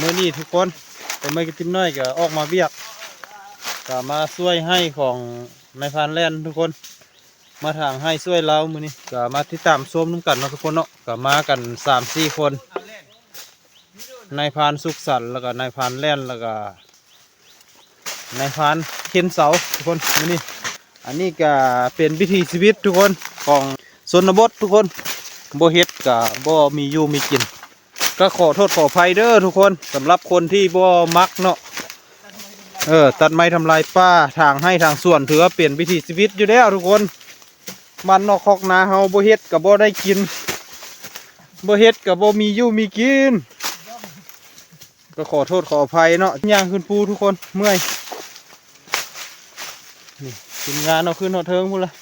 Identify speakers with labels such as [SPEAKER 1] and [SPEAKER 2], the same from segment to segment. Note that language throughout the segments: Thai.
[SPEAKER 1] มื้อนี้ทุกคนแต่ไม่กินน้อยก็ออกมาเบียกก็มาช่วยให้ของนายพรานแล่นทุกคนมาทางให้ช่วยเรามื้อนี้ก็มาติดตามชมนุ่งกันเนาะทุกคนเนาะก็มากัน3-4คนนายพรานสุขสันต์แล้วก็นายพรานแล่นแล้วก็นายพรานเข็นเสาทุกคนมื้อนี้อันนี้ก็เป็นวิถีชีวิตทุกคนของชนบททุกคนบ่เฮ็ดก็บ่มีอยู่มีกินก็ขอโทษขออภัยเด้อทุกคนสำหรับคนที่บ่มักเนาะตัดไม้ทำลายป่าทางให้ทางส่วนถือว่าเปลี่ยนวิถีชีวิตอยู่แล้วทุกคนมันนอกคอกนาเฮาบ่เฮ็ดก็บ่ได้กินบ่เฮ็ดก็บ่มีอยู่มีกินก็ขอโทษขออภัยเนาะย่างขึ้นภูทุกคนเมื่อยนี่ทีมงานเอาขึ้นเอาเทิงพุ่นละ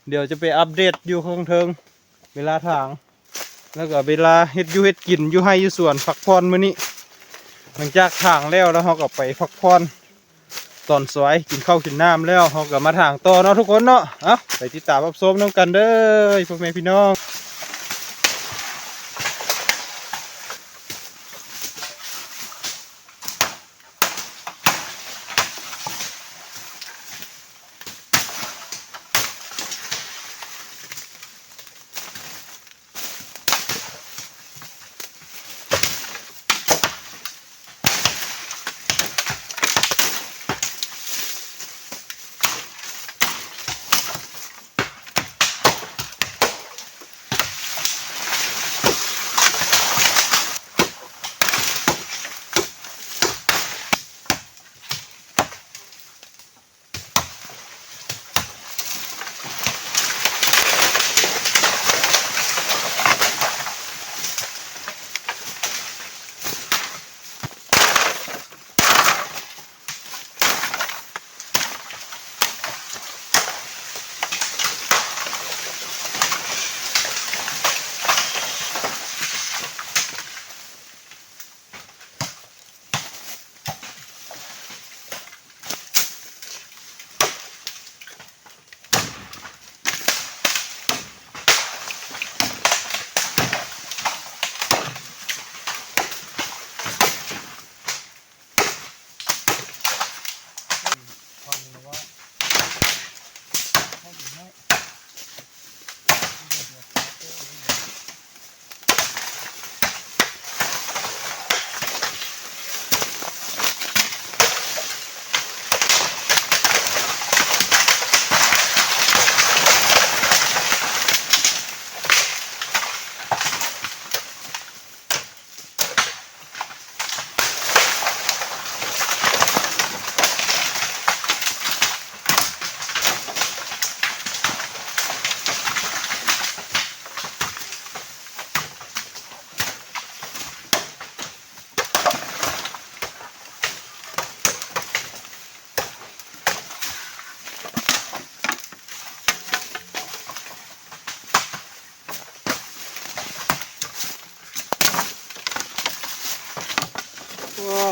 [SPEAKER 1] เดี๋ยวจะไปอัปเดตอยู่ข้างเทิงเวลาทางแล้วก็เวลาเฮ็ดอยู่เฮ็ดกินอยู่ให้อยู่สวนพักผ่อนมื้อนี้หลังจากทางแล้วเราก็ไปพักผ่อนตอนสวยกินข้าวกินน้ำแล้วเราก็มาทางต่อเนาะทุกคนเนาะไปติดตามรับชมน้องกันเด้อพ่อแม่พี่น้อง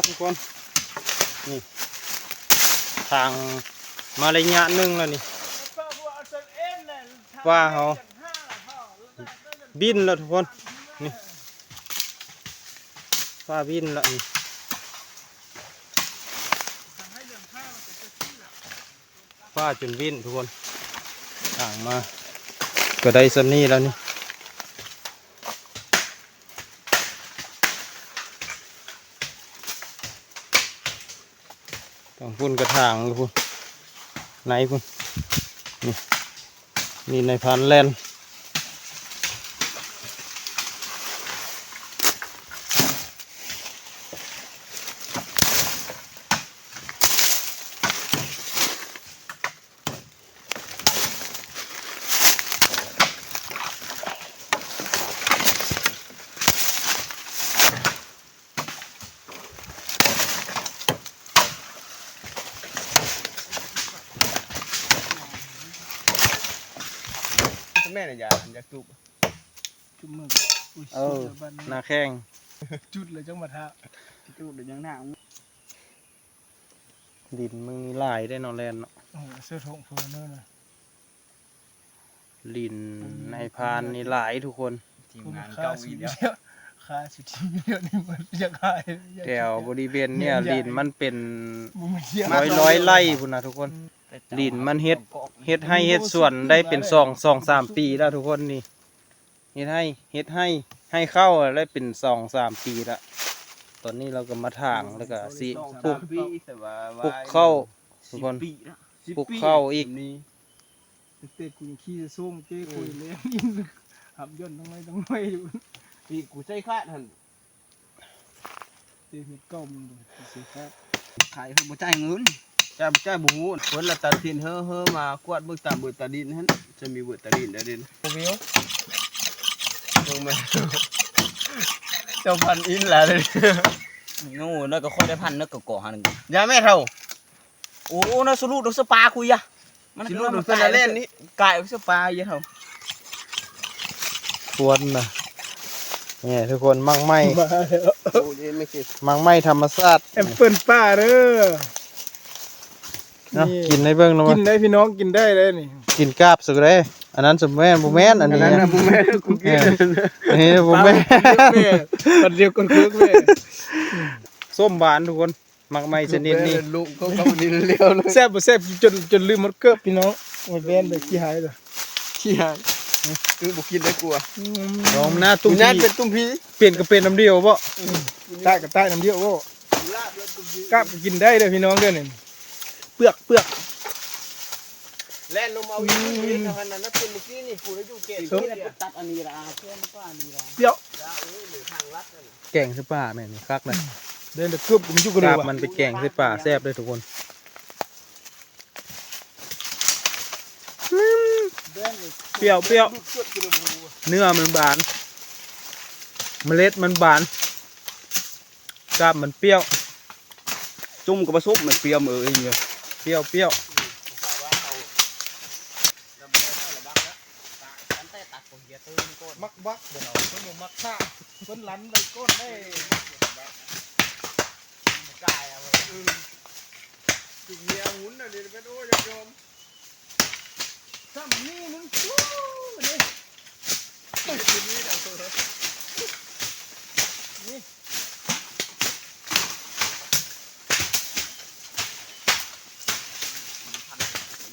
[SPEAKER 1] ทุกคนนี่ทางมาระยะหนึ่งแล้วนี่ว่าเขาบินแล้วทุกคนนี่ว่าบินแล้วนี่ว่าจนบินทุกคนทางมาก็ได้สำนีแล้วนี่ต้องพุ่นกระถางพุ่นไหนพุ่นนี่ในพันแลน
[SPEAKER 2] แม่เนี่ยอยากจุบมือ
[SPEAKER 1] หน้าแข้ง
[SPEAKER 2] จุดเลยจังมาท้าจุดเลยยังหน้า
[SPEAKER 1] ดินมึงลายได้นอนแลนเนาะ
[SPEAKER 2] เสื้อทงเฟอร์เนอร์นะ
[SPEAKER 1] ลินในพานนี่หลายทุกคน
[SPEAKER 2] ทีมงานเก้าวีเดียว
[SPEAKER 3] คาสิที่เดียวนี่มันจะขาย
[SPEAKER 1] แถวบริเวณเนี่ยลินมันเป็น
[SPEAKER 3] บ่มีเสีย
[SPEAKER 1] ร้อยไร่พุ่นนะทุกคนลินมันเฮ็ดให้เฮ็ดสวนได้เป็น2-3 ปีแล้วทุกคนนี่เฮ็ดให้เข้าได้เป็น2-3 ปีละตอนนี้เราก็มาถางแล้วก็สิปลูก ปลูกข้าวทุกคนปลูกข้าวอีก
[SPEAKER 3] เตะกูขี้ส้มเจ้คุยเลี้ยงอินหับย่นต้องไม่อยู่
[SPEAKER 2] พี่กูใช้คาดหั่น
[SPEAKER 3] เตะเห็ดก้มสิครับ
[SPEAKER 2] ขายเพิ่นบ่จ่ายเงินจ่ายบ่ฮู้เพิ่นละตัดสินเฮ้อมากวาดเบิ่งตามเบิดตาดินหั่นจะมีเบิดตาดินได้เด่น
[SPEAKER 3] โอวิว
[SPEAKER 2] เบิ่งแม่เจ้าพันอินล่ะเด้
[SPEAKER 4] งูน่ะก็ค่อยได้พันน่ะก็ก่อหัน
[SPEAKER 2] อย่าแม่เฒ่า
[SPEAKER 4] โอ้น่ะสรุปดอกสปาคุยอ่ะ
[SPEAKER 2] สิรู้ดูเพิ่นละเล่นนี้
[SPEAKER 4] กายสปาเยอะเท่า
[SPEAKER 1] ควรนะเนี่ยทุกคนมังไม้
[SPEAKER 3] มาแล้ว
[SPEAKER 2] โอ้ยไม่คิด
[SPEAKER 1] มังไม้ธรรมชาติ
[SPEAKER 3] แอปเปิลป้าเด้อ
[SPEAKER 1] นะกินในเบื้องนะ
[SPEAKER 3] กิ
[SPEAKER 1] มั้
[SPEAKER 3] นได้พี่น้องกินได้เลยนี่
[SPEAKER 1] กินกาบสุกเลยอันนั้นสมแม่นบ่แม่นอันนี้
[SPEAKER 2] นั่นน่ะบ่แม่กูกิน
[SPEAKER 1] อันนี้บ่แม่น
[SPEAKER 3] ปัดเดียวกันคึกเลย
[SPEAKER 1] ส้มหวานทุกคนมักไม้ชนิดนี้
[SPEAKER 2] ลูกเขาดินเลี้ยวเลย
[SPEAKER 3] แซ่บบ่แซ่บจนลืมหมดเกือบพี่น้องหมดแวนเลยขี้หายเลย
[SPEAKER 2] ขี้หายคือบ่กินได้กลัว
[SPEAKER 1] ลองหน้าตุ้
[SPEAKER 2] ตุ้
[SPEAKER 1] ม
[SPEAKER 2] มนั่น
[SPEAKER 1] พี
[SPEAKER 2] เป็นตุ้มพี
[SPEAKER 1] เปลี่ยนก็เป็นน้ำเดียวบ่
[SPEAKER 3] ใต้กับใต้น้ำเดียวโว้กล้ากินได้เลยพี่น้องเด้อนี่เปลือก
[SPEAKER 2] แล่นลงเอาอยู่นี่ทางนั้นเป็นเมื่อกี้นี่กูได้อยู่เกต
[SPEAKER 4] นี่แหละตัดอันนี้ละเพื่อนก็อันนี้ละ
[SPEAKER 3] เปรี้ยว
[SPEAKER 2] ทางลัดนั่น
[SPEAKER 1] แกงใส่ป่าแม่นี่คักเลย
[SPEAKER 3] เดินเกือบมันอยู่กันเล
[SPEAKER 1] กาย บ
[SPEAKER 3] ว่ะ
[SPEAKER 1] มันไปแกงใส่ป่าแซ่บเลยทุกคน เปรี้ยวเนื้อมันบาน เมล็ดมันบานกาบมันเปรี้ยว
[SPEAKER 4] จุ่มกับผสมมันเปรี้ยวมือเองเลย
[SPEAKER 1] เปรี้ยว
[SPEAKER 3] มักบักเดี๋ยวเพิ่นบ่มักฆ่าเพิ่นลันไปก้นได้
[SPEAKER 2] จุกเมียหุ่นน่ะนี่เป็นโอ้ยยอม
[SPEAKER 3] ซ้ำนี่มึงชู้นี่นี่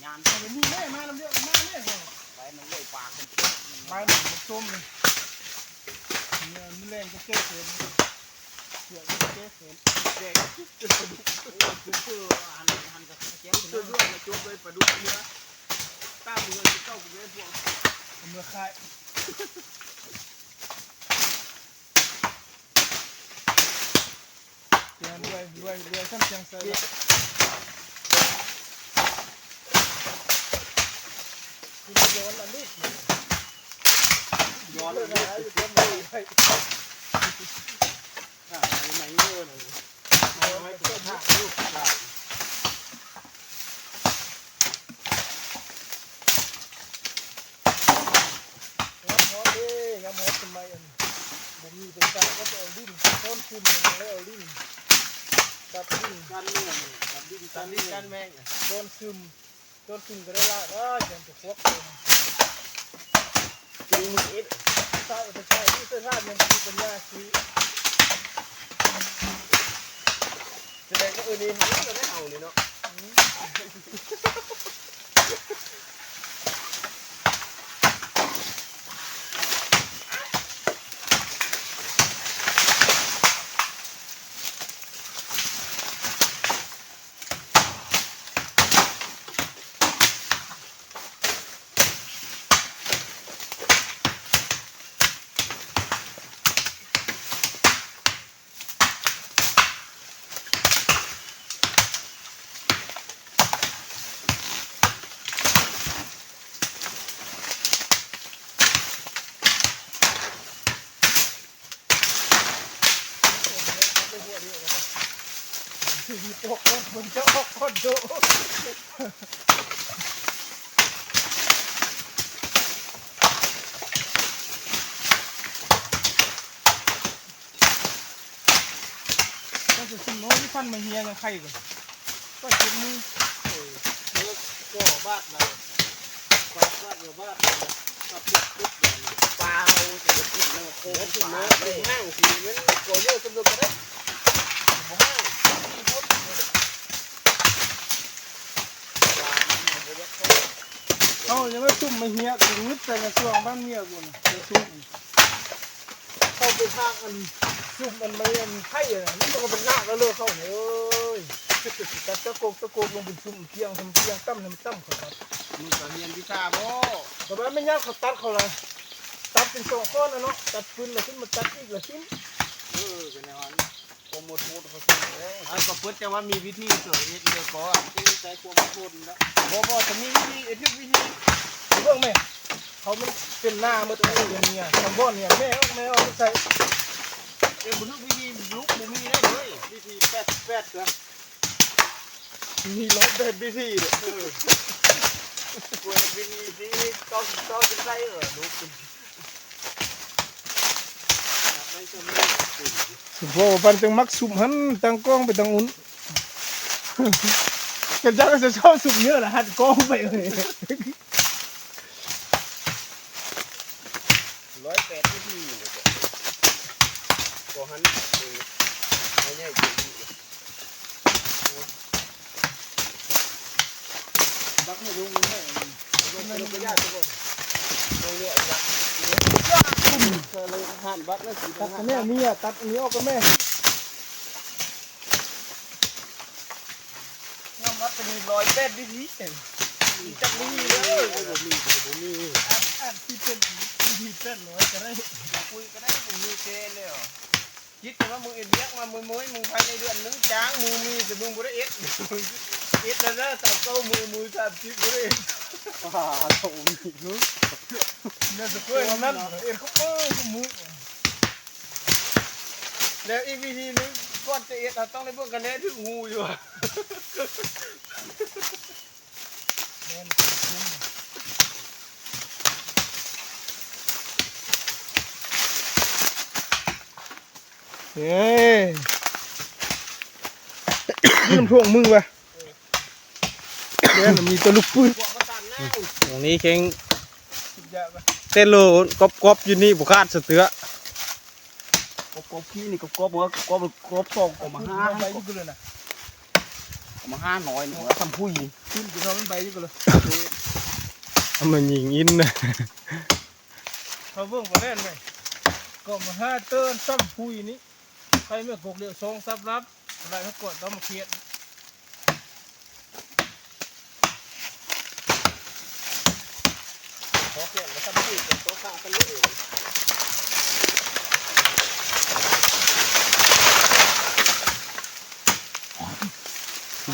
[SPEAKER 4] งาน
[SPEAKER 3] เอาไปนี่แม่มาลำเดียวมาแม่เหรอ
[SPEAKER 4] ไว้มันเลยปาก
[SPEAKER 3] มาหนึ่งมันส้มเลยเนี่ยมันแรงก็เจ๊เขินเสือกก็เจ๊เขิน
[SPEAKER 2] แดกจุดปลาดุก
[SPEAKER 4] คือหันกับเสียง
[SPEAKER 2] จุดเรื่องมาจุดเลยปลาดุกเนื้อตามมือจะเจ้ากูเลยพวก
[SPEAKER 3] เอามือคายเตียนรวยซ้ำเชียงใส่คุณโยนละนิด
[SPEAKER 2] ย้อนเลย
[SPEAKER 3] นะอยู่เต็มเลย
[SPEAKER 2] ไม่เงื่อนเลยไม่ตัวท่าลูกได้
[SPEAKER 3] งับหัวเด้งับหัวทำไมอันผมมีเป็นการก็จะเอาดิ้นต้นขึ้นมันแล้วเอาดิ้นตัดดิ้น
[SPEAKER 2] กันเนื้อกันดิ้นกันแม่ง
[SPEAKER 3] ต้นซึมก็ได้ละยังจะควบเลย
[SPEAKER 2] จริงมึงอิด
[SPEAKER 3] ใช่ไปใช่ที่เสื้อผ้ายังมีปัญญาซื้อ
[SPEAKER 2] แสดงว่านี่มันก็ไม่เอานี่เนาะ
[SPEAKER 3] มีโต๊ะคนมันจะออกคอนโดก็จะขึ้นโน้ตที่ฟันมาเฮียยังใครก่อนก็เจ็บมือ
[SPEAKER 2] ก็บ้านเราบ้านเราบ้านเราปุ๊บปุ๊บ
[SPEAKER 4] ปลา เอาจะกินโค้งปลาเลย
[SPEAKER 2] ห้างสิมันก่อเยอะจำนวนกันได้บ่ห้างที่พุทธ
[SPEAKER 3] เขายังไม่ซุ่มมาเฮียถึงนึกแต่ในช่วงบ้านเมียกูนะจะซุ่มเข้าไปทางอันซุ่มมันไม่อันไข่อะนี่มันก็เป็นหน้าแล้วเลิกเข้าเฮ้ยแต่ตะโกกลงเป็นซุ่มเพียงทำเพียงตั้มเขาตัด
[SPEAKER 2] มึงก็เรียนวิชาบ่
[SPEAKER 3] แต่ว่าไม่ยากเขาตัดเขาละตัดเป็นสองข้อนนะเนาะตัดพื้นแล้วขึ้นมาตัดอีกละชิ้น
[SPEAKER 2] เป็นแนวนั้นโปรโมทพูดเขาสิอ่ะก็เพิ่นจะว่ามีวิธีเสริมเฮ็ดเดียวก่อนที่ใช้ความอดทนแล้วบ่จะมีวิธีทุกวิธี
[SPEAKER 3] เรื่องแม่เขามันเป็นหน้ามันตัวอย่างเนี้ยทำบ่อนเนี่ยแม่เอาใส่
[SPEAKER 2] บ่ทุกวิธีลุกบ่มีได้เลยวิธีแป๊ดนะ
[SPEAKER 3] มีร้อยแบบวิธีเลย
[SPEAKER 2] กวนวิธีที่ก็จะได้ลุกไม่จะมี
[SPEAKER 3] สุโขปันจังมักสุ่มหันตั้งกล้องไปตั้งอุ่นกันจังจะชอบสุ่มเยอะละหันกล้องไปเลย
[SPEAKER 2] 108วิธีเลยก็หันไม่ใช่จริงบักไม่รู้แม่ลงไปยากทุกคนลงเนี่ยบักเลยหันบักนั่นสิ
[SPEAKER 3] ตัดแม่เมียตัดอันนี้ออกกับแม่น้ำวัดเป็น108วิธีจักวิธีเลยอันที่เป็นวิธีเป็นร้อยจะได้
[SPEAKER 2] คุยก็ได้ผมมีเทเลยคิดแต่ว่ามึงเอ็ดเรียกมามึงมึงภายในเดือนนึงจ้างมึงมีแต่มึงบ่ได้เอ็ดเอ็ดแล้วนะต่อเก้ามือ30บ่ได้เอ็ด
[SPEAKER 3] โถมีนู้นเนี่ยสกุลนั่นเอ็นเขามือ
[SPEAKER 2] แล้วอีกวิธีนึงก่อนจะเอ็ดเราต้องได้เบิ่งกันแน่ถึงหูอยู่
[SPEAKER 3] แม่น เฮ้ยนี่น้ำท่วงมึงวะเดี๋ยวมีตัวลูกปืน
[SPEAKER 1] ตรงนี้เข่ง
[SPEAKER 3] กินยาปะ
[SPEAKER 1] เต้นโลกบอยู่นี่บุคาดสะเตือก
[SPEAKER 4] บขี้นี่กบซองก็มาห้า
[SPEAKER 3] ใบยิ่งเลยนะ
[SPEAKER 4] มาห้าหน่อยหนูทำผู้หญิง
[SPEAKER 3] ขึ้นจะทำมันใบยิ่งเลย
[SPEAKER 1] เอามันยิงอินนะ
[SPEAKER 3] เขาเบิ่งมาแน่นไหมก็มาห้าเติ้นซ้ำพุยนี้ใครไม่กกเดียวซองซับรับอะไรเขากดต้องมาเครียด
[SPEAKER 2] ขอเปลี่ยนมาทำผู้เป็นตัวข้ากันเลย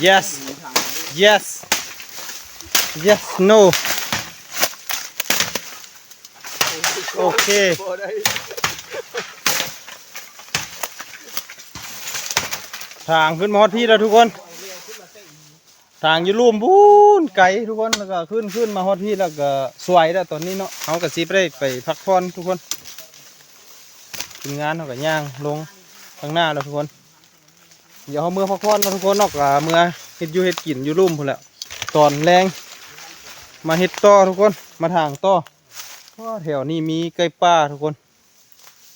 [SPEAKER 1] yes yes yes no โอเค
[SPEAKER 2] พอได้
[SPEAKER 1] ทางขึ้นมาฮอดพี่แล้วทุกคน ทางอยู่ลุ่มบูนไกลทุกคนแล้วก็ขึ้นมาฮอดพี่แล้วก็สวยแล้วตอนนี้เนาะเขาก็สิไปได้ไปพักผ่อนทุกคนทีมงานเขาก็ย่างลงข้างหน้าแล้วทุกคนเดี๋ยวเขาเมื่อพักผ่อนแล้วทุกคนเนอกจากเมื่อเฮ็ดอยู่เฮ็ดกินอยู่ลุ่มพุ่นแหละตอนแรงมาเฮ็ดต่อทุกคนมาทางต่อเพราะว่าแถวนี้มีไก่ป่าทุกคน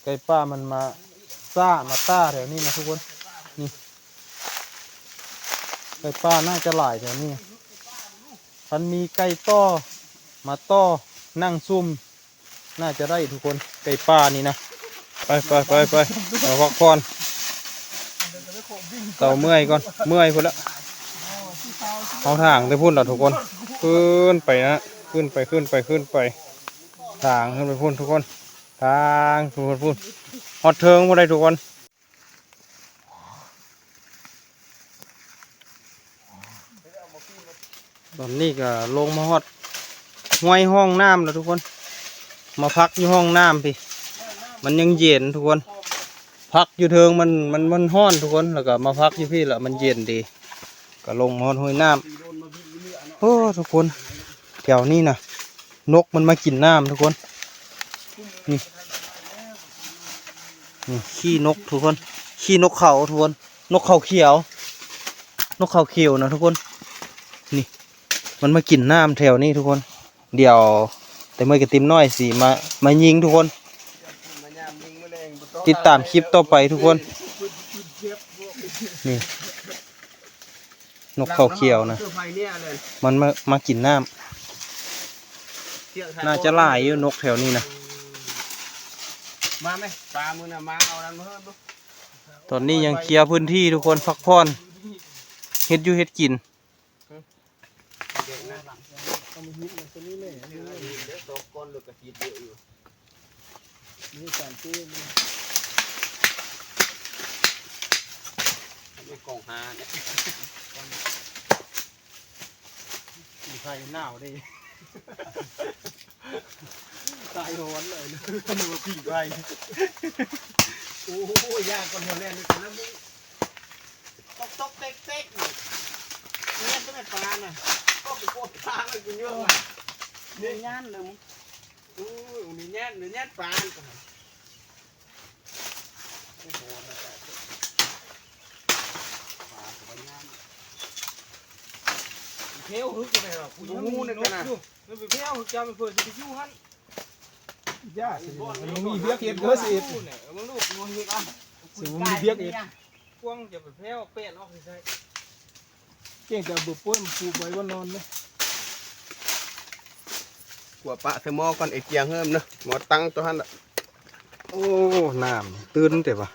[SPEAKER 1] ไก่ป่ามันมาซ่ามาต้าแถวนี้นะทุกคนนี่ไก่ป่าน่าจะหลายแถวนี้มันมีไก่ต้อมาต้อนั่งซุ่มน่าจะได้ทุกคนไก่ป่านี่นะไปเราพักผ่อนเต่าเมื่อยก่อนเมื่อยพุ่นละเอาทางไปพุ่นละทุกคนขึ้นไปนะขึ้นไปทางขึ้นไปพุ่นทุกคนทางพุ่นฮอดเทิงพุ่นได้ทุกคนตอนนี้ก็ลงมาฮอดห้วยห้องน้ำแล้วทุกคนมาพักอยู่ห้องน้ำพี่มันยังเย็นทุกคนพักอยู่เทิงมันห้อนทุกคนแล้วก็มาพักอยู่พี่ละมันเย็นดีก็ลงมาฮอดห้วยน้ำโอ้ทุกคนแถวนี้นะนกมันมากินน้ำทุกคนนี่ขี้นกทุกคนขี้นกเขาทุกคนนกเขาเขียวนกเขาเขียวนะทุกคนนี่มันมากินน้ำแถวนี้ทุกคนเดี๋ยว แต่เมื่อกระติมน้อยสิมายิงทุกคน
[SPEAKER 2] มายามยิงแมลงบ่ต้อง
[SPEAKER 1] ติดตามคลิปต่อไปทุกคนนี่นกเขาเขียวนะ
[SPEAKER 2] คือไฟเนี่ยเลย
[SPEAKER 1] มันมากินน้
[SPEAKER 2] เที่ยงทง
[SPEAKER 1] ำน่าจะหลายอยู่นกแถวนี้นะ
[SPEAKER 2] มาไหมปลามือน่ะมาเอานั้นมาเพิ่มดู
[SPEAKER 1] ตอนนี้ยังเคลียร์พื้นที่ทุกคนพักผ่อนเฮ็ดอยู่เฮ็ดกิน
[SPEAKER 2] เก่งนะ
[SPEAKER 3] เอามาฮิตมันตัวนี้แม่
[SPEAKER 2] เดี๋ยวตกก้นหรือกระสีเดียวอยู่
[SPEAKER 3] นี่สารเต้มัน
[SPEAKER 2] ไม่กองหาเนี่ย
[SPEAKER 1] มีไฟหนาวดิ
[SPEAKER 3] ตายร้อนเลยนะ
[SPEAKER 1] นึกว่าพี่ไฟ
[SPEAKER 2] โอ้โหยากคนเดียวเล่นนี่นะมึงตกเต๊กเนี่ยจะไม่ปลาน่ะก็ไปโคตรปลาเลยกูเยอะว่ะ
[SPEAKER 4] นี่ย่านเลยมึง
[SPEAKER 2] โอ้ยนี่แน่นปลาก่อนโอ้โหนะจ๊ะปลาตัวย่าน
[SPEAKER 3] เที่ยวฮึกกันเลยหรอกูยังงูเนี่ยนะมันไปเที่ยวฮึกจำไปเปิดสิยู่ฮั่นย่าสิมันมีเบี้ยเก็บเยอะสิเนี่ยมึงดูมึงเฮ็ดอ่ะสิมึงมีเบี้ยเก็บพวงจะไปเที่ยวเป็ดออกใส่เก่งจะบุบปุ้ยมันปูไว้ว่านอนไหม
[SPEAKER 2] กว่าปะเสมอก่อนไอ้เกียงเฮิมเนอะหมอตั้งตัวหันอ่ะ
[SPEAKER 1] โอ้น้ำตื่นแต่ว่า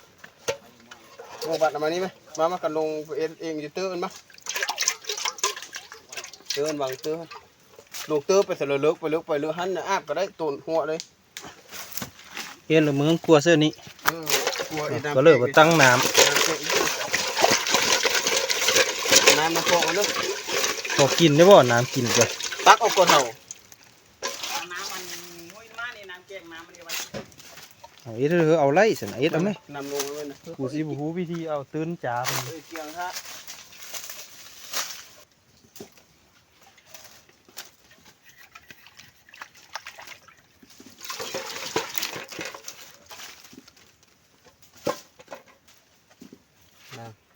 [SPEAKER 2] โอ้บัดเอามานี่ไหมมากันลงเองจะเตือนมั้ยเตือนบางเตือนลงเตือนไปเสร็จแล้วเลิกไปหันน่ะอาบก็ได้ตูนหัวเลย
[SPEAKER 1] เอ็นหรือมึงกลัวเสื้อนี้
[SPEAKER 2] กลัวไอ้น้ำ
[SPEAKER 1] ก็เลยมาตั้งน้
[SPEAKER 2] น้ำมันโป่งเนอะ
[SPEAKER 1] ำพอกินได้บ่น้ำกินจ้ะ
[SPEAKER 2] ตักออกก่อนเถอะ
[SPEAKER 4] น้ำมันห้วยมานี่น้ำแกงน้ำมันเดียวไป
[SPEAKER 1] เอาเอ็ดเถอะเอาไล่สินะเอ็ดเอาไหม
[SPEAKER 2] นำลงไว้นะ
[SPEAKER 1] กูสิบ่ฮู้วิธีเอาตื่นจ๋าเพิ่น
[SPEAKER 2] เกียงท่า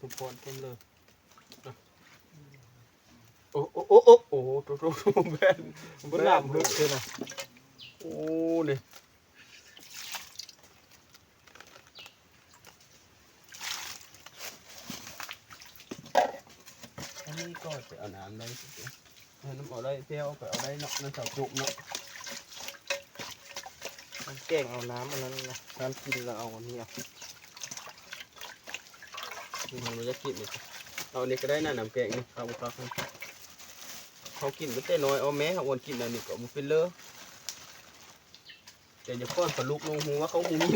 [SPEAKER 2] ทุกคนเต็มเลยโอ้ตัวแบน
[SPEAKER 1] บ่น้ำเพิ่นเด้อนะ
[SPEAKER 2] โอ้นี่อันนี้ก็จะเอาน้ำได้สิเอาน้ำเอาได้เที่ยวก็เอาได้เนาะน้ำสาวจุกเนาะ
[SPEAKER 1] มันแกงเอาน้ำอันนั้นนะน้ำกินแล้วเอาอันนี้เอา
[SPEAKER 2] มันจะกินเลยเอาอันนี้ก็ได้นะน้ำแกงนี่เอาไปฟักเขากินไม่ได้น้อยเอาแม้เขาวนกินอันนี้ก็มันเป็นเลอะแต่อย่าป้อนปลาลูกลงหูว่าเขาหูนี้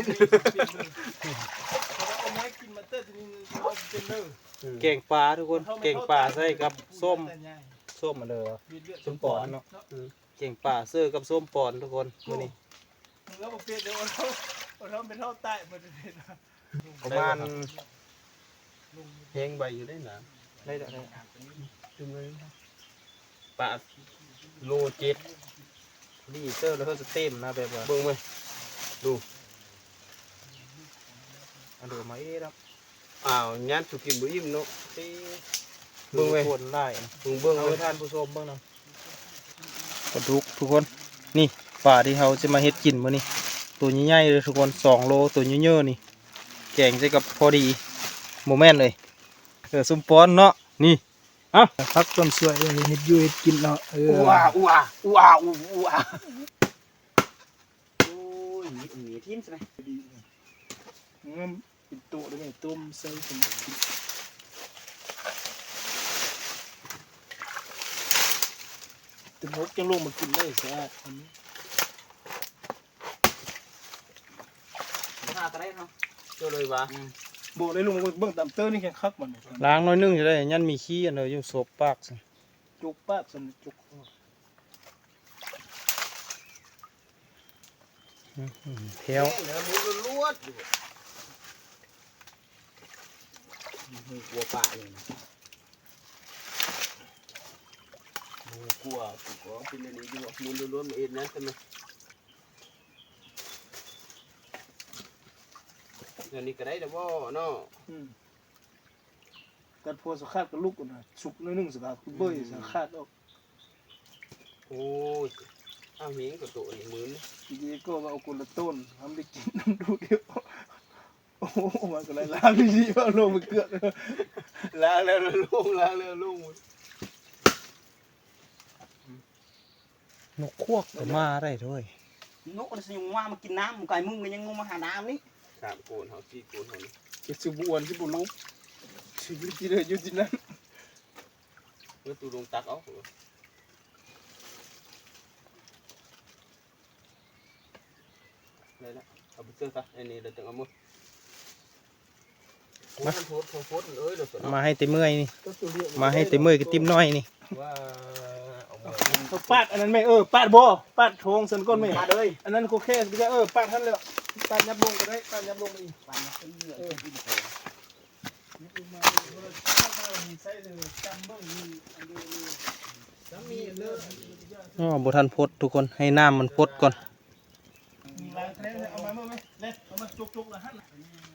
[SPEAKER 3] เอาไม้กินมาเตอร์ทีนี้เราเป็นเนื้อ
[SPEAKER 1] แกงปลาทุกคนแกงปลาใส่กับส้มมาเลยส้มปอนเนาะแกงปลาเสื้อกับส้มปอนทุกคนมื้อนี้
[SPEAKER 3] มึงก็บอกเปลี่ยนเดี๋ยวเราเป็นเท่าใต้มาจะเป็น
[SPEAKER 1] ประมาณ
[SPEAKER 2] แห้งใบอยู่ได้หนา
[SPEAKER 1] ได้ได้
[SPEAKER 2] จุ่มเลยปลาโลเจ็ด
[SPEAKER 1] ดีเสื้อแล้วก็จะเต็มนะแบบว่า
[SPEAKER 2] เบิ่งไหมดู
[SPEAKER 1] อันเดียวมาเอ๊ะครับ
[SPEAKER 2] อ้าวยันสุกินบุอิ่มเนาะ
[SPEAKER 1] ที่
[SPEAKER 2] เบิ่งไว้
[SPEAKER 1] คนได้นะ
[SPEAKER 2] มึงเบิ่ง
[SPEAKER 1] เอา
[SPEAKER 2] เล
[SPEAKER 1] ไว้
[SPEAKER 2] ย
[SPEAKER 1] ทานผู้ชมเบิ่งนะปลาดุกทุกคนนี่ปลาที่เขาจะมาเฮ็ดกินมื้อนี้ตัวใหญ่ๆเลยทุกคน2 โลตัวเยอะๆนี่แกงใส่กับพอดีโมแม่นเลยส้มปอนเนาะนี่เอ้า
[SPEAKER 3] พักต้นสวยเลยเห็ดยูเห็ดกินเนาะ
[SPEAKER 4] ว้าโอ้ยมีทิ้งใช่ไหม
[SPEAKER 3] งั้นปิดโต๊ะได้ไหมต้มใส่สมุนแต่มดยังลงมากินได้แซ่บ
[SPEAKER 4] ข้าตะไคร้เนาะ
[SPEAKER 2] เจ้าเลยวะ
[SPEAKER 3] โบได้ลงเบื้องต่ำเตอร์นี่แค่คักมัน
[SPEAKER 1] ล้างน้อยนึงจะได้ยันมีขี้อันเดียวอยู่ศพปากสิ
[SPEAKER 3] จุกปากสนจุก
[SPEAKER 1] เที่ยว
[SPEAKER 2] เหลือมือลวดกลัวปลาเลยกลัวเป็นอะไรอยู่มือล้วนๆเองนะใช่ไหมอันนี้ก็ได้แต่ว่าเนาะ
[SPEAKER 3] กัดพวสขาดกับลูกนะสุกน้อยนึงสกัดเบยสขาดออก
[SPEAKER 2] โอ้ยอ้าว เอาเฮงกับตัวนี่มือนี่
[SPEAKER 3] ทีนี้ก็มาเอากุละต้นทำได้กินน้ำดูเดียวโอ้โหมันก็เลยล้างดีๆว่าลงไปเกลือก
[SPEAKER 2] ล้างแล้วลุงล้างแล้วลุง
[SPEAKER 1] นกควกก็มาได้ด้วย
[SPEAKER 4] นกมันสิงว่ามากินน้ำมึงไก่มึงก็ยังงงมาหาน้ำนี่
[SPEAKER 2] 3โกนเฮา4โกนเฮานี่
[SPEAKER 3] จะสุบวนที่บุลุกชีวิตที่เลยอยู่ที่นั่น
[SPEAKER 2] เมื่อตูลงตักเอาได้แล้วเอาไปเสื้อซะไอ้นี่เดี๋ยวจะเอามือมาโพสเอ้ยเดี๋ยว
[SPEAKER 1] มาให้เต็มเมื่อยนี่
[SPEAKER 3] ก็ตัวเดียว
[SPEAKER 1] มาให้เต็มเมื่อยกับติ้มน้อยนี่
[SPEAKER 2] ว่าเอามือ
[SPEAKER 3] เขาปาดอันนั้นไหมปาดบ่ปาดโถงสันก้นไหม
[SPEAKER 4] มาเลย
[SPEAKER 3] อันนั้นโคเคสก็ได้ปาดท่านเลยปาดยับลงก็ได้ปาดยับลงอีก
[SPEAKER 4] ปานเป็นเหลือที่บ่
[SPEAKER 3] ยับลงมาถ้าเรามีไส้เลยจำเบิ้งมีอันเดียวเลยจำมีเลย
[SPEAKER 1] อ๋อบ่ทันพดทุกคนให้น้ำมันพดก่อน
[SPEAKER 3] มีลายแทงเอามาเมื่อไหมเล่เอามาจุกๆละฮั่น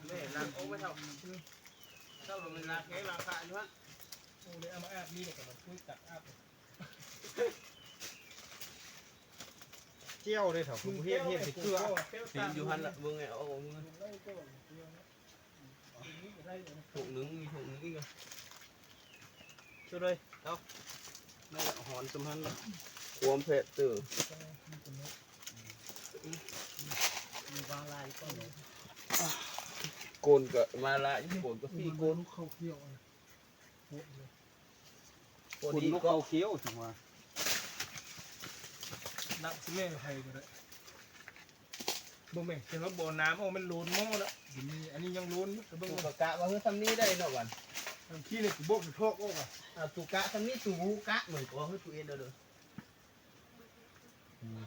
[SPEAKER 2] เล่ล้างโอ้ไม่เท่าเท่ามันราคาราคาอยู่ฮะ
[SPEAKER 3] โอ้เลยเอามาอาบนี่เลยกับมันตักอาบ
[SPEAKER 1] เจียวได้เถอะผมเฮ็ดสิเกลือ
[SPEAKER 2] เห็นอยู่ฮันละเบิ่งไงเอามือถุงนึงมีถุงนึงอีกอ่ะ
[SPEAKER 1] ช่วยเลย
[SPEAKER 2] นั่นแหละหอนสมหันละความเผ็ดตื่อโกนก็มาละโกนก็พี่โกน
[SPEAKER 3] เข้าเขี้ยว
[SPEAKER 2] โกน
[SPEAKER 1] คุณ
[SPEAKER 2] ดี
[SPEAKER 1] นก
[SPEAKER 2] ก็
[SPEAKER 1] เขาเคี้ยวถึงว่า
[SPEAKER 3] น้ำสิแม่ไทยก็ได้บ่แม่เห็นว่าบ่อน้ำโอ้มันโลนหม้อแล้วอันนี้ยังโลนแต่
[SPEAKER 2] ตุ
[SPEAKER 3] เบิ่ง
[SPEAKER 2] กกะว่าเฮ้ยทำนี้ได้เนาะวัน
[SPEAKER 3] ขี้เลยกูบอกกูทอกออกอ่ะ
[SPEAKER 2] ตุกกะทำนี้ตุหูกะเหมือนกับเฮ้ยตัวเองเด้อ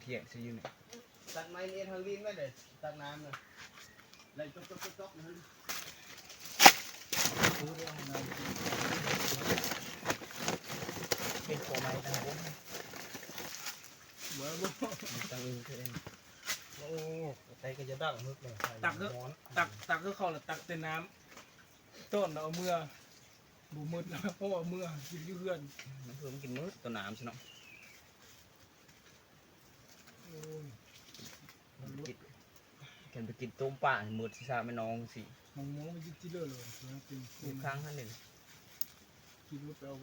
[SPEAKER 4] เที่ยงสิอยู่นี่
[SPEAKER 2] ตักไม้นี่ทางดินไม่ได้ตักน้ำเลยไล่จ๊อกนั่นเป็นตัวไม้ต่างกัน
[SPEAKER 3] บ่บ่
[SPEAKER 2] ต่างอื่นคือเองโอ้ใจก็จะดังมึกเลย
[SPEAKER 3] ตักก็เข้าแล้วตักแต่น้ำต้นเอาเมื่อบูมืดแล้วเพราะว่าเมื่อกินอยู่เพื่อน
[SPEAKER 4] มันเพิ่มกินมื้อตัวน้ำใช่เนาะ
[SPEAKER 3] โอ้ย
[SPEAKER 4] กินไปกินต้มป่ามื้อที่ซาแม่น้องสิ
[SPEAKER 3] มองมันจิจิเลยเป็น
[SPEAKER 4] ทุกครั้งหั่นนี่
[SPEAKER 3] กินรูปเอา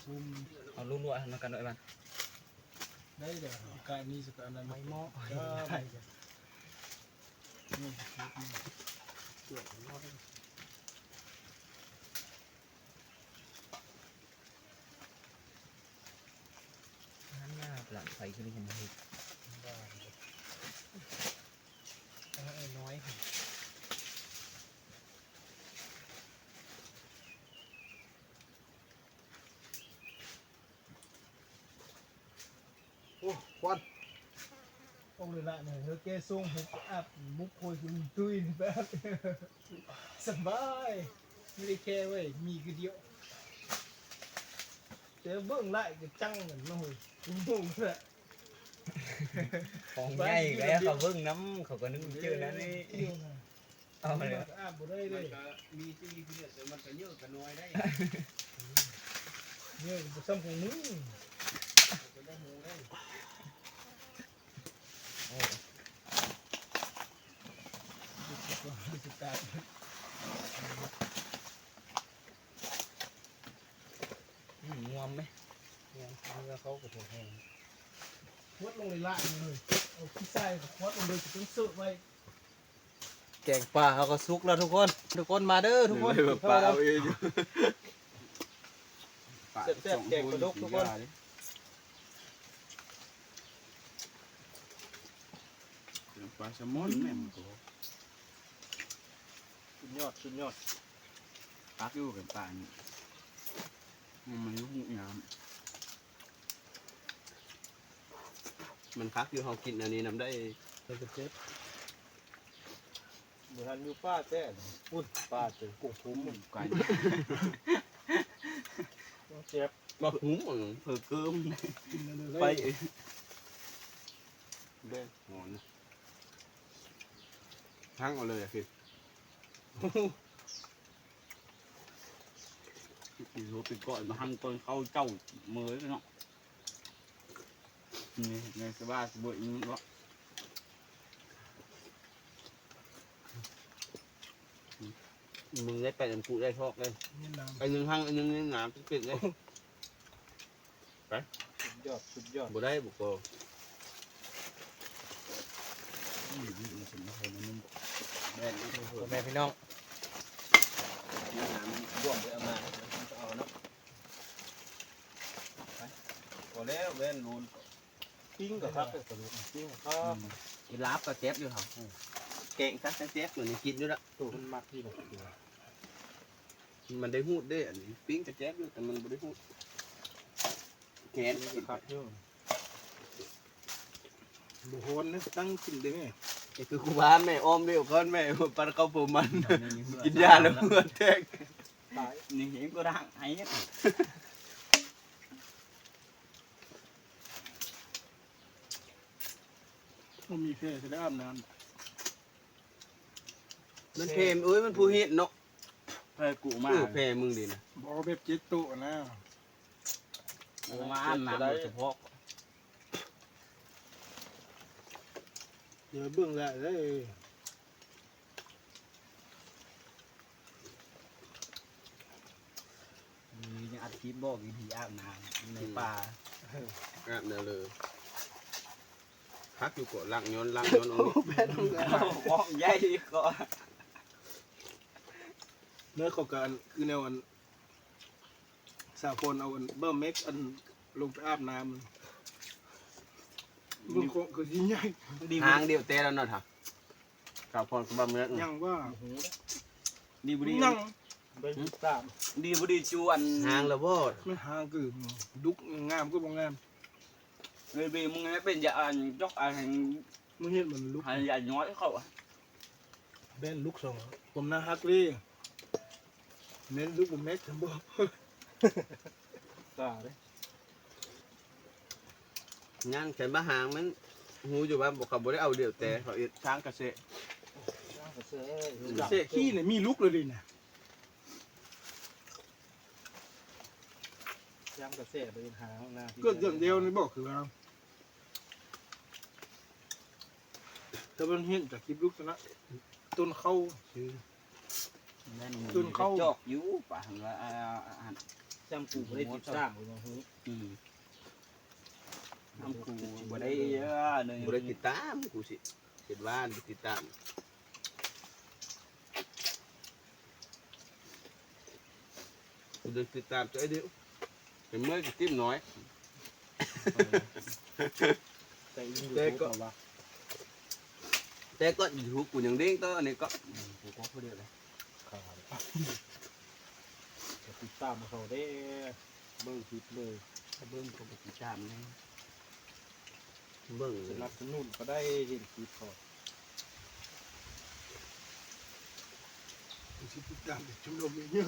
[SPEAKER 3] ซุ่ม
[SPEAKER 4] เอาลูกๆให้มันกันหน่อยบ้าน
[SPEAKER 3] ได้เด้อการนี้สักอันนั้น
[SPEAKER 4] ไม่เหมาะ นั่นน่าหลังไฟขึ้นผมเห็น
[SPEAKER 1] น้อย
[SPEAKER 3] โอ้ควันต้องเลยละเนี่ยเธอแกส่งให้อาบมุกโคยคุณตุ้ยแบบสบายไม่ได้แค่เว้ยมีคือเดียวเจอเบื้องไล่ก็จังเหมือนน้อยงงเลย
[SPEAKER 4] ของใหญ่แล้วเขาเบิ่งน้ำเขาก็นึกเจอนั่นนี่เอาเลย
[SPEAKER 3] อาบบ่ได้เล
[SPEAKER 2] มัน
[SPEAKER 3] ย
[SPEAKER 2] ก็มีที่คือเนี่ยแต่มันก็เยอะกันน้อยได้
[SPEAKER 3] เนี่ยบ่ซ้ำของมึง
[SPEAKER 2] ก็ได้หมูได้
[SPEAKER 3] ดิสิตา
[SPEAKER 4] งวมไหม
[SPEAKER 1] เนื้อเขาก็ถูกแห้ง
[SPEAKER 3] วัดลงเลยละเลยเอาขี้ใส่วัดลงเลยจะต้องซื้อไว้
[SPEAKER 1] แกงปลาเขาก็สุกแล้วทุกคนมาเด้อทุกคน
[SPEAKER 2] ปลาเอาเอง
[SPEAKER 1] แซ่บๆแกงปลาดุกทุกคน
[SPEAKER 2] ปลาแซลมอนแม่มันก็
[SPEAKER 1] สุดยอด
[SPEAKER 2] ปักอยู่กับปลานี่มันหุ่นยามมันคักอยู่เฮากินอันนี้นำได้
[SPEAKER 1] เป็นเจ็บบุทันอยู่ป้าแจ้อุ้ยป้าเจอกุ้งคุ้ม
[SPEAKER 2] ไก่
[SPEAKER 1] เจ็บ
[SPEAKER 2] มาหุ้มเผือเกิม
[SPEAKER 3] กินเลย
[SPEAKER 2] ไปเด้หอนทั้งเอาเลยคืออีโรติก่อนมาหั่นต้นเข้าเจ้ามือเนาะ นี่ในสบายสบายอีกบ่มึงได้ไปจนกูได้ชอกเลย
[SPEAKER 3] นี่น้
[SPEAKER 2] ไอ้หนึ่งห้างไอ้หนึ่งนี่หนามปิดเลย
[SPEAKER 3] ำสุดยอด
[SPEAKER 2] บ่ได้บุกโก
[SPEAKER 4] แม่น
[SPEAKER 1] พ่อแม่พี่น้อง
[SPEAKER 4] น้ำบ่วงไปเอามาเอาเนาะพอแล้วเว้นรูน
[SPEAKER 3] ปิ้งกับครับปิ้งครับ
[SPEAKER 2] อีลาบก็เจ็บอยู่ครับเก่งซักเจ็บอยู่นี่กินอยู่ละ
[SPEAKER 3] ตัวมันมักที่แบบตัว
[SPEAKER 2] มันได้หูดได้อันนี้ปิ้งก็เจ็บอยู่แต่มันบ่ได้หูดแขน
[SPEAKER 3] ครับเยอะบุหนนะตั้งกินได้ไหม
[SPEAKER 2] นี่คือครูบ้านแม่อ้อมเดียวก่อนแม่ปันเข้าผมมัน กินยาแล้วเมื่อแทก
[SPEAKER 3] ตาย
[SPEAKER 4] นี่เห็นก็ร่างไอ้เนี่ย
[SPEAKER 3] มันมีแค่จะได้อาบน้
[SPEAKER 2] มันเพมเอ้ยมันผู้เฮ็ดเนาะ
[SPEAKER 4] เพื่อกูมา
[SPEAKER 2] เพมึงดินะ
[SPEAKER 3] ำบอกแบบจิตตุนะ
[SPEAKER 4] กูมาอ่านน้ำโดยเฉพาะ
[SPEAKER 3] เดี๋ยวเบื้องแหละได้
[SPEAKER 4] มีอัดคลิปบอกวิธีอาบน้ำในป่า
[SPEAKER 2] อาบเนี่ยเลยพักอยู่กดลักย้อนลักย้อนเอานี่
[SPEAKER 3] แม่ต้องการ
[SPEAKER 4] บอกใหญ่ก็
[SPEAKER 3] เนื้อเข้ากันคือแนวอันสาคนเอาอันเบิ้มเม็กอันลงไปอาบน้ำมันคงคือยิ่งใหญ่
[SPEAKER 2] หางเดียวเตะแล้วเนาะท่ะกับพรกับเมื่อ
[SPEAKER 3] ยังว่า
[SPEAKER 4] ดีบุรี
[SPEAKER 3] ยังไปตาม
[SPEAKER 4] ดีบุรีจวน
[SPEAKER 2] หางแล้วบ่
[SPEAKER 3] ไม่หาคือดุกงามก็บ่งาม
[SPEAKER 4] เลยบีมึงให้เป็นยาอันยกอัน
[SPEAKER 3] มึงเห็นมันลุก
[SPEAKER 4] อันยาน้อยเขา
[SPEAKER 3] แบนลุกสองผมนะฮักลี่เน้นลุกผมเม็กทั้งบ่ตาเลย
[SPEAKER 2] ย่างแขนบ้าหางมันหูอยู่ว่าบอกเขาบ่ได้เอาเดียวแต่เขาเอ็ดช้างกระเซะ
[SPEAKER 3] เสะขี้เนี่ยมีลุกเลยดินะย่างกระเสะไปหาหน้าก็อย่างเดียวนี่บอกคือว่าแต่มันเห็นจากคลิปลุกนะต้นเข้าคือ
[SPEAKER 4] ตุนเขาจอกอยู่ป่ะว่าจำกูได้ติดตามกูทำกูบ่ได้เยอะเลย
[SPEAKER 2] บ่ได้ติดตามกูสิเห็นว่าติดตามกูเดินติดตามตัวไอ้เดียวเป็นเมื่อกี้ติ้มน้อย
[SPEAKER 3] แต่ยิงอยู่ก็ว่า
[SPEAKER 2] แต่ก็อยู่กูยังเด้งตัวนี่ก็
[SPEAKER 4] กูก็พูดเดียวเลย
[SPEAKER 3] ขาดติดตามเขาได้เบิ่งคลิปเลย
[SPEAKER 4] เบิ้งกูไปติดตามเลย
[SPEAKER 2] เบิ่ง
[SPEAKER 3] สนับสนุนก็ได้เห็นคลิปเขาติดตามชมรมเยอะ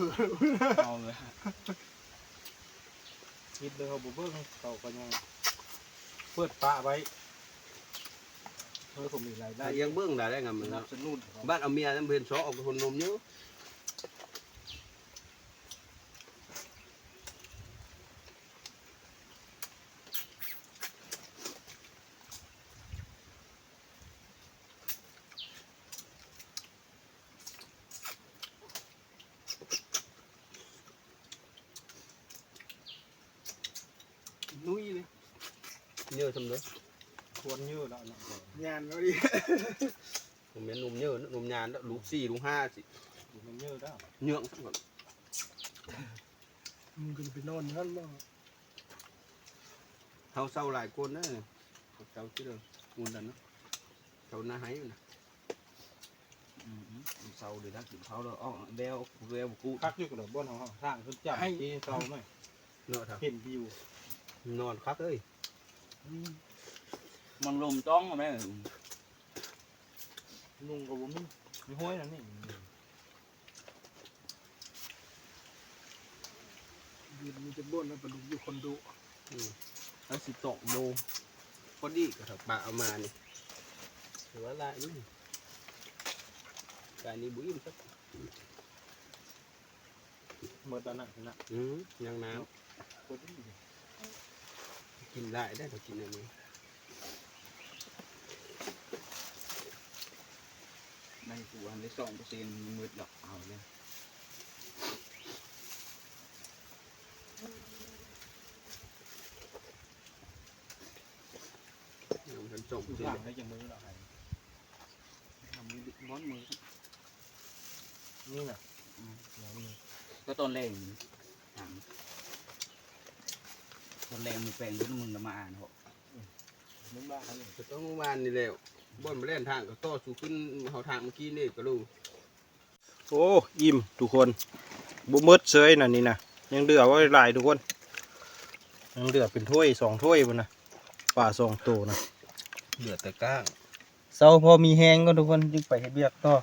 [SPEAKER 4] เอาเลย
[SPEAKER 3] คลิปเลยเขาบุเบิ้งเขาก็ยังเปิดปะไว้เพื่อผมมีรายได้
[SPEAKER 2] ยังเบิ่งได้งามมัน
[SPEAKER 3] สนั
[SPEAKER 2] เนาะ
[SPEAKER 3] บสนุน
[SPEAKER 2] บ้านเอาเมียนั่นเพิ่นซอออกคนนมเยอะ
[SPEAKER 3] นุ้ยเลย
[SPEAKER 2] เยอะสำเร็จ
[SPEAKER 3] ควรเยอะแล้วงานก็ดี
[SPEAKER 2] ผมเป็นนมเยอะนมยานแล้วลูก4ลูก5สิ
[SPEAKER 3] มันเยอะแล้ว
[SPEAKER 2] เยอะทั้งหมด
[SPEAKER 3] มึงก็ไปนอนนั่นบ้าง
[SPEAKER 2] เฮาเศร้าหลายคนนะเจ้าที่เด้อมูลดันเนาะเจ้าหน้าหายนะ
[SPEAKER 4] เศร้าเลยนะกินเขาแล้วอ้อเบลกู
[SPEAKER 3] พักอยู่กับบ้านของทางขึ้นจับที่เศร้าไหม
[SPEAKER 2] เนาะครับ
[SPEAKER 3] เห็นวิวน
[SPEAKER 2] อนคักเอ้ย
[SPEAKER 4] มันลมจ้องไหม
[SPEAKER 3] นุ่งกับผมมีห้อยนั่นนี่ยืนมีจะบ้านแล้วปลุกอยู่คนดู
[SPEAKER 2] แล้วสิตกโลพอดีก็ถักปลาเอามานี่ถือว่าลายนี่การนี้บุ้ยมันสัก
[SPEAKER 3] เมื่อตอนนั้นนะ
[SPEAKER 2] ยังน้
[SPEAKER 3] คนที่
[SPEAKER 2] ำกินได้ได้ถ้ากินอันนี้
[SPEAKER 4] ในกูอันได้2%มืดดอกเอาเลย
[SPEAKER 2] มันส่ง
[SPEAKER 4] กูฟังได้จังมือหรอกไอ้ทำมือม้อนมือ
[SPEAKER 3] นี่น่ะ
[SPEAKER 4] ก็ต้นแรงต้นแรงมือแปลงรุ่นมึงละมาอ่านเหรอ
[SPEAKER 3] มึงบ้าอันนี้
[SPEAKER 2] ก็ต้องเมื่อวานนี่แล้วบ่นมาเล่นทางก็ต่อสู่ขึ้นเฮาทางเมื่อกี้นี่ก็รู้
[SPEAKER 1] โอ้อิ่มทุกคนบุมดเซยน่ะนี่นะยังเดือไว้หลายทุกคนยังเดือเป็นถ้วย2 ถ้วยพุ่นนะป่า2 ตัวนะ
[SPEAKER 2] เหลือแต่ก้าง
[SPEAKER 1] เศร้าพอมีแห้งก็ทุกคนยึกไปเฮ็ดเบียกต่อ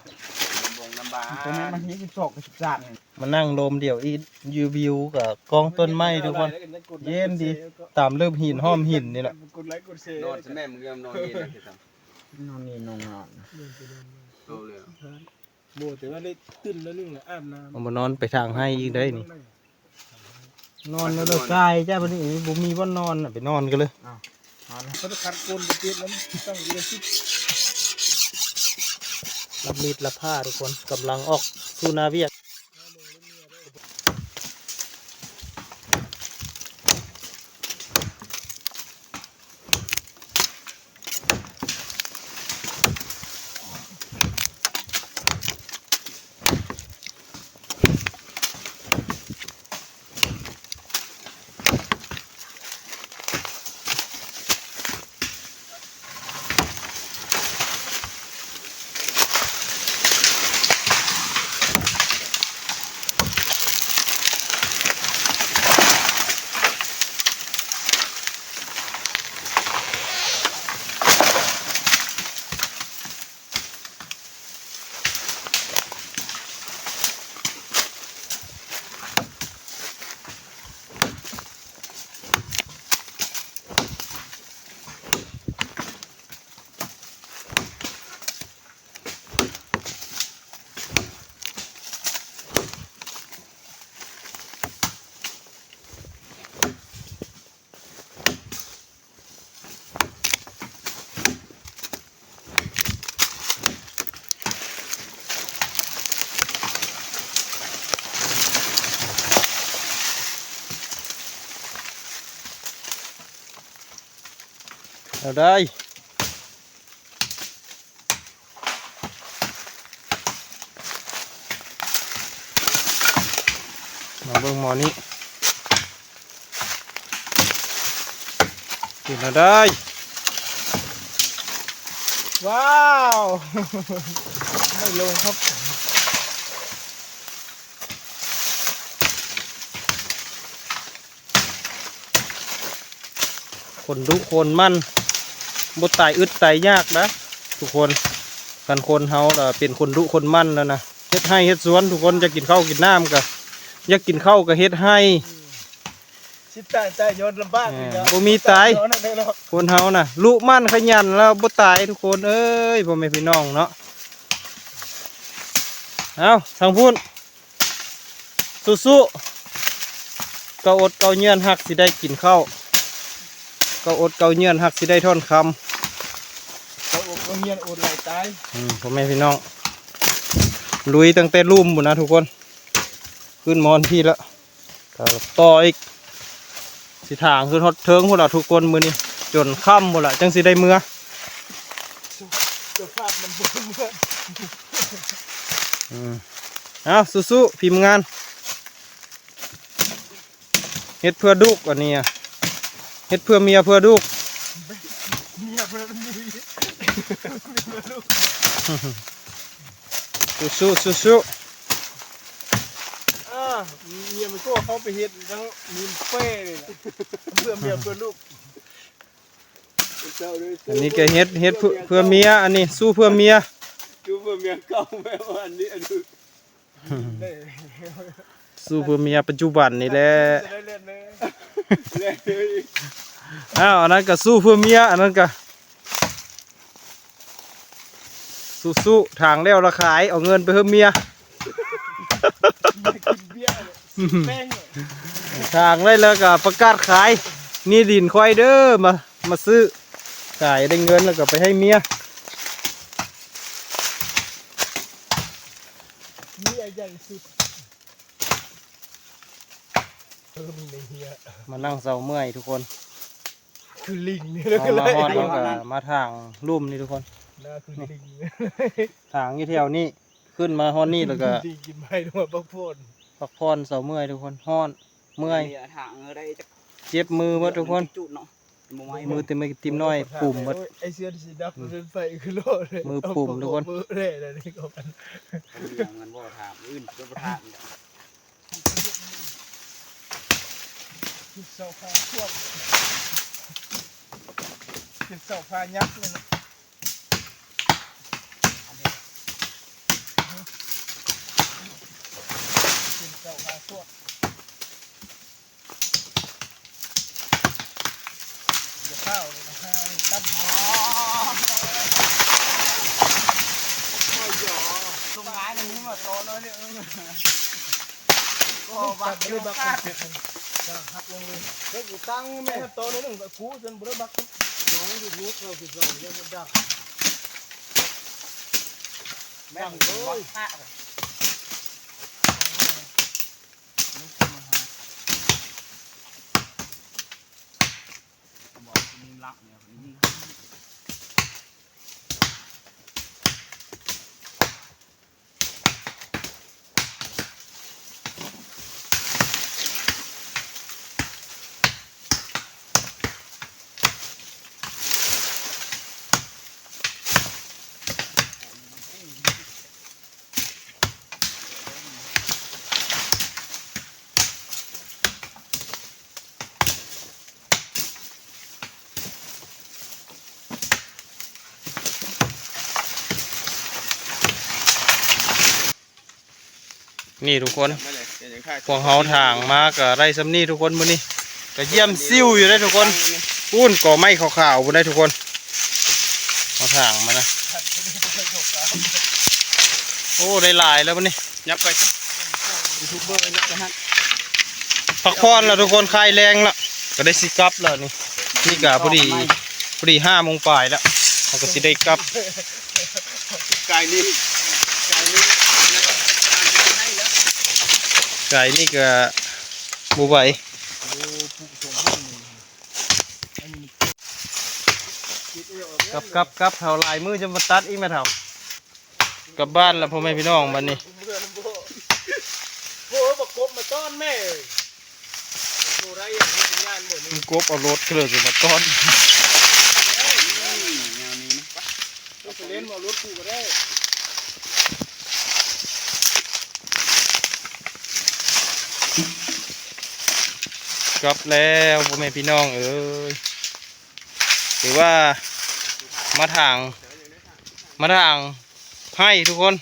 [SPEAKER 4] ลำบงลำบาก
[SPEAKER 3] ตัวนี้มัน22กับ13
[SPEAKER 1] มานั่งลมเดี๋ยวอียูวิวกับกองต้นไม้ทุกคน เย็นดี ตามเริ่มหินห้อมหินนี่แหละ
[SPEAKER 3] กดไลค์กดแชร์
[SPEAKER 2] นอนซะแม่มึงก็นอนเย็นนะสิครับ
[SPEAKER 4] นอนนี่นอนนอน
[SPEAKER 2] เอาเลย
[SPEAKER 3] โบแต่ว่าได้ตื่นแล้วนึงเลยอาบน้ำ
[SPEAKER 1] เอามานอนไปทางให้อีกได้นี่นอนแล้วเราใกล้จ้าบัดนี้บ่มีบ่นอนน่ะไปนอนกันเลย
[SPEAKER 3] เขาจะคัดโกนไปเตี้ยแล้วต้องเรียนที่
[SPEAKER 1] รับมีดรับผ้าทุกคนกำลังออกสู่นาเวียกเอาได้มาเบิ่งหมอนี้กินเอาได้
[SPEAKER 3] ว้าวไม่ลงครับ
[SPEAKER 1] คนดุคนมันบ่ตายอึดตายยากนะทุกคนกันคนเฮาเป็นคนดุคนมันแล้วนะเฮ็ดให้เฮ็ดสวนทุกคนจะกินข้าวกินน้ำก็อยากกินข้าวก็เฮ็ดให้
[SPEAKER 3] ชิดตายย้อนลำบากอีกแล้ว
[SPEAKER 1] บ่มีตาย
[SPEAKER 3] ย้อนได้แล้ว
[SPEAKER 1] คนเฮาน่ะลุมันขยันแล้วบ่ตายทุกคนเอ้ยพ่อแม่พี่น้องเนาะเอาทางพุ่นสู้ๆเกาอดเกาเยือนหักสิได้กินข้าวเกาอดเกาเยือนหักสิได้ท่อนคำ
[SPEAKER 3] เขาอกเงียนอดไหลตาย
[SPEAKER 1] พ่อแม่พี่น้องลุยตั้งแต่ลุ่มหมดนะทุกคนขึ้นมอนพี่แล้วต่ออีกสิทางขึ้นฮอดเทิงพวกเราทุกคนมือนี้จนค่ำหมดละจังสิได้เมื่อ
[SPEAKER 3] จะฟาดมันบนเมื่อ
[SPEAKER 1] เอาสู้ๆพิมพ์งานเฮ็ดเพื่อลูกอันนี้เฮ็ดเพื่อเมียเพื่อลูก
[SPEAKER 3] เมียเพื่อนมี
[SPEAKER 1] สู้ๆ
[SPEAKER 3] เมียมันก็เขาไปเฮ็ดทั้งมีเป้เลยนะเพื่อเมียเพื่อลูก
[SPEAKER 1] อันนี้ก็เฮ็ดเพื่อเมียอันนี้สู้เพื่อเมีย
[SPEAKER 2] ดูเพื่อเมียเก่าแม่ว่าอันนี้อันนี้
[SPEAKER 3] ได้
[SPEAKER 1] สู้เพื่อเมียปัจจุบันนี่แหละ
[SPEAKER 3] จะได้เล่นเลย
[SPEAKER 2] แรงเลย
[SPEAKER 1] อ้าวอันนั้นก็สู้เพื่อเมียอันนั้นก็สู้ๆทางแล้วละขายเอาเงินไปเพิ่มเมีย
[SPEAKER 3] กินเบี้ยเลยแป้งเลย
[SPEAKER 1] ทางได้แล้วก็ประกาศขายนี่ดินควายเด้อมาซื้อขายได้เงินแล้วก็ไปให้เมีย
[SPEAKER 3] สุดมีในเฮีย
[SPEAKER 1] มานั่งเศร้าเมื่อยทุกคน
[SPEAKER 3] คือลิงเนี่ย
[SPEAKER 1] เอามาฮอดแล้วก็มาทางลุ่มนี่ทุกคน
[SPEAKER 3] น่าคือลิง
[SPEAKER 1] ทางอยู่แถวนี้ขึ้นมาฮอดนี่แล้วก็
[SPEAKER 3] ลิงกินไม้ด้วยปักโพน
[SPEAKER 1] พักผ่อนเศร้าเมื่อยทุกคนฮ้อนเมื่อย
[SPEAKER 4] ทางอะไรจะ
[SPEAKER 1] เจ็บมือหมดทุกคน
[SPEAKER 4] จุดเนาะ
[SPEAKER 1] มือเต็มไปติมน้อยปุ่มหมด
[SPEAKER 3] ไอเสื้อสีดำเป็นไฟคือโลดเลย
[SPEAKER 1] มือปุ่มทุกคน
[SPEAKER 3] มือเร่เลยนี่ก็มัน
[SPEAKER 4] เงินบ่ทางอื่นก็บ่ทาง
[SPEAKER 3] คิดเสาพาพวกคิดเสาพายักษ์เลยนะคิดเสาพาพวกอย่าเข้าเลยนะฮะนี่ตั้มหัว
[SPEAKER 4] ตรงท้ายนี่มาโตแล้วเนี่ยก็
[SPEAKER 3] บั
[SPEAKER 4] บั
[SPEAKER 3] ก
[SPEAKER 4] ก
[SPEAKER 3] เล
[SPEAKER 4] อยู่
[SPEAKER 3] ยบัก
[SPEAKER 4] คาด
[SPEAKER 3] จะหักลงเลยเฮ้ยกูตั้งแม่โตเลยหนึ่งกูจนบุรบักน้องอยู่รู้เราคือเรายังไม่ดัก
[SPEAKER 4] แม่งเลยคาดบอกมึงรักเนี่ยนี่
[SPEAKER 1] นี่ทุกคนพวกเฮาทางมาก็ได้สำนี่ทุกคนมื้อนี้ก็เยี่ยมซิ่วอยู่ได้ทุกคนปุ้นก่อไม้ขาวๆบ่ได้ทุกคนเอาทางมานะโอ้ได้หลายแล้วมื้อนี้
[SPEAKER 4] ยับไปยูทูบเบอร์ยับไปฮะ
[SPEAKER 1] พักผ่อนแล้วทุกคนคลายแรงแล้วก็ได้สิกลับแล้วนี่ก็พอดี5 โมงปลายแล้วเราก็สิได้กลับ
[SPEAKER 2] ไก่นี่
[SPEAKER 1] ไก่นี่ก็บ่ไหวกลับเท่าลายมือจะมาตัดอีกไหมเท่ากลับบ้านแล้วพ่อแม่พี่น้องบัดนี้
[SPEAKER 3] โอ้บักกบมาต้อนแม่โอ้ไรอย่างนี้งานหมด
[SPEAKER 1] มันกบเอารถเคลื่อนมาต้อน
[SPEAKER 4] แนวนี้นะ
[SPEAKER 3] ก็ไปเล่นมารถกูก็ได้
[SPEAKER 1] กลับแล้วพ่อแม่พี่น้องเอ้ยถือว่ามาทางให้ทุกคน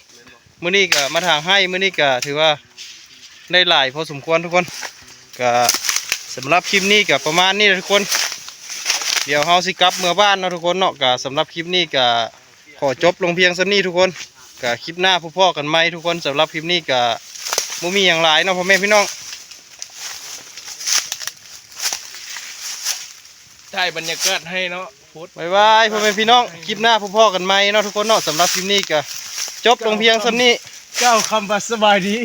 [SPEAKER 1] มื้อนี้ก็มาทางให้มื้อนี้ก็ถือว่าได้หลายพอสมควรทุกคนก็สำหรับคลิปนี้ก็ประมาณนี้นะทุกคนเดี๋ยวเฮาสิกลับเมื่อบ้านเนาะทุกคนเนาะก็สำหรับคลิปนี้ก็ขอจบลงเพียงส่ำนี้ทุกคนก็คลิปหน้าพ่อๆกันไหมทุกคนสำหรับคลิปนี้ก็บ่มีอย่างหลายเนาะพ่อแม่พี่น้อง
[SPEAKER 3] ถ่ายบรรยากาศให้เนาะพุทธ
[SPEAKER 1] บายบายพ่อแม่พี่น้องคลิปหน้าพ่อๆกันไหมเนาะทุกคนเนาะสำหรับคลิปนี้ก็จบลงเพียงส่ำนี้
[SPEAKER 3] เจ้าคำว่าสบายดี